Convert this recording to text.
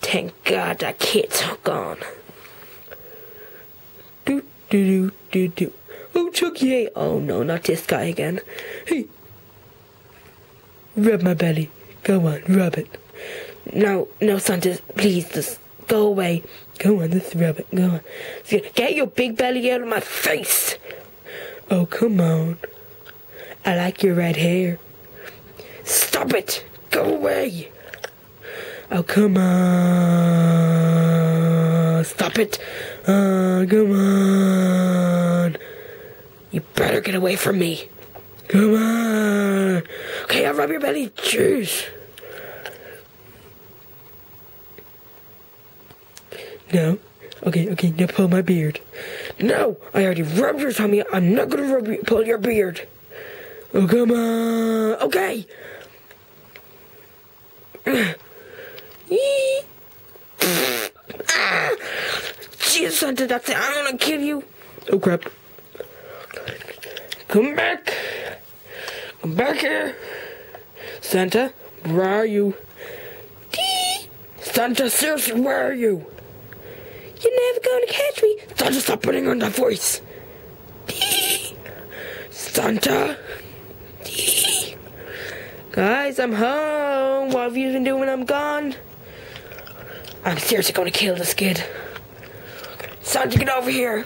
Thank God that kid's gone. Do do do do do. Oh, Chucky! Oh no, not this guy again. Hey, rub my belly. Go on, rub it. No, Santa, please, just go away. Go on, just rub it. Go on. Get your big belly out of my face. Oh, come on. I like your red hair. Stop it. Go away. Oh, come on. Stop it. Come on. You better get away from me. Come on. Okay, I'll rub your belly. Jeez. No. Okay, now pull my beard. No, I already rubbed your tummy. I'm not gonna pull your beard. Oh, come on. Okay. Jeez, Santa, that's it. I'm gonna kill you. Oh, crap. Come back. Come back here. Santa, where are you? Santa, seriously, where are you? You're never gonna catch me. Santa, stop putting on that voice. Santa. Guys, I'm home. What have you been doing when I'm gone? I'm seriously gonna kill this kid. Santa, get over here.